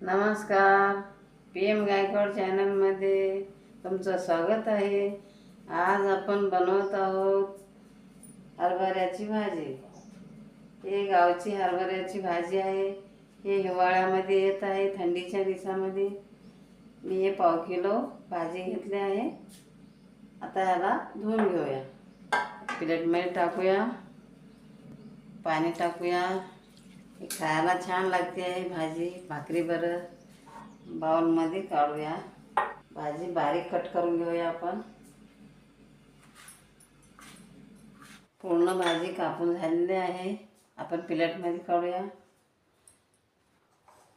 नमस्कार. PM गायकवाड चॅनलमध्ये तुमचं स्वागत आहे. आज आपण बनवत आहोत हरभऱ्याची भाजी. हे गावची हरभऱ्याची भाजी आहे. हे हिवाळ्यामध्ये येत आहे, थंडीच्या दिवसामध्ये. मी हे 1/2 किलो भाजी घेतली आहे. आता याला धुवून घेऊया. प्लेटमध्ये टाकूया, पाणी टाकूया. खायला छान लागते आहे भाजी भाकरी बरं. बाउलमध्ये काढूया. भाजी बारीक कट करून घेऊया आपण. पूर्ण भाजी कापून झालेली आहे. आपण प्लेटमध्ये काढूया.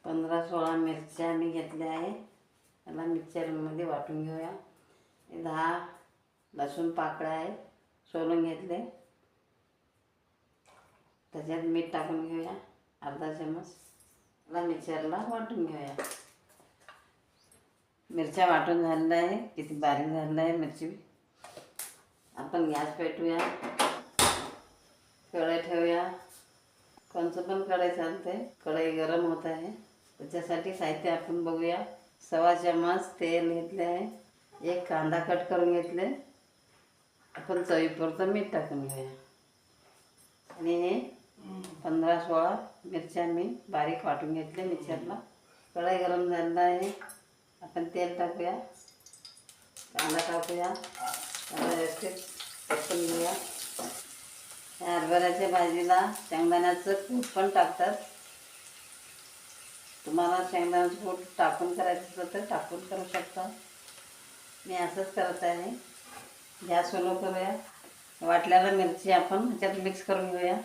15-16 मिरच्या मी घेतल्या आहे. त्याला मिक्सरमध्ये वाटून घेऊया. 10 लसूण पाकळ्या आहे, सोलून घेतले. त्याच्यात मीठ टाकून घेऊया, अर्धा चमच. त्याला मिक्सरला वाटून घेऊया. मिरच्या वाटून झालेल्या आहे, किती बारीक झालेलं आहे मिरची. आपण गॅस पेटवूया, कढई ठेवूया. कोणचं पण कढई चालते. कढई गरम होत आहे. त्याच्यासाठी साहित्य आपण बघूया. 1/2 चमच तेल घेतले आहे. 1 कांदा कट करून घेतले. आपण चवीपुरतं मीठ टाकून घेऊया. आणि हे 15-16 मिरच्या मी बारीक वाटून घेतले मिक्सरला. कढई गरम झालेला आहे. आपण तेल टाकूया, कांदा टाकूया. त्याला व्यवस्थित परतून घेऊया. या हरभऱ्याच्या भाजीला शेंगदाण्याचं कूट पण टाकतात. तुम्हाला शेंगदाण्याचं कूट टाकून करायचं असेल तर टाकून करू शकता. मी असंच करत आहे. गॅस सुरू करूया. वाटल्याला मिरची आपण ह्याच्यात मिक्स करून घेऊया,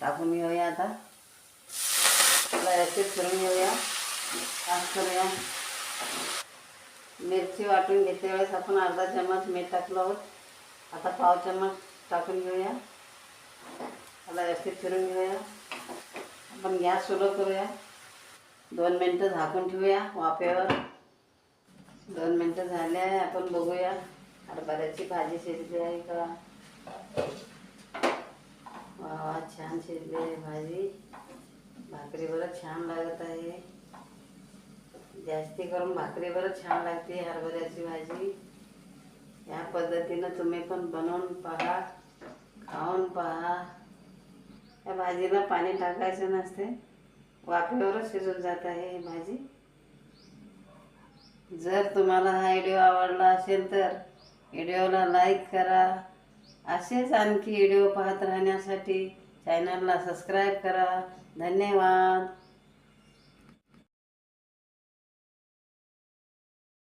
टाकून घेऊया. आता त्याला व्यवस्थित करून घेऊया, मिक्स करूया. मिरची वाटून घेतल्या वेळेस आपण अर्धा चमच मीठ टाकलं आहोत. आता 1/2 चमच टाकून घेऊया. त्याला व्यवस्थित फिरून घेऊया. आपण गॅस सुरू करूया. 2 मिनटं झाकून ठेवूया वाफेवर. 2 मिनटं झाले आहे. आपण बघूया हरभऱ्याची भाजी शिजली आहे का. वा, छान शिजली आहे भाजी. भाकरीवर छान लागत आहे. जास्ती करून भाकरीवर छान लागते हरभऱ्याची भाजी. या पद्धतीनं तुम्ही पण बनवून पहा, खाऊन पहा. या भाजीला पाणी टाकायचं नसते, वाफेवरच शिजून जात आहे ही भाजी. जर तुम्हाला हा व्हिडिओ आवडला असेल तर व्हिडिओला लाईक करा. असेच आणखी व्हिडिओ पाहत राहण्यासाठी चॅनलला सबस्क्राईब करा. धन्यवाद.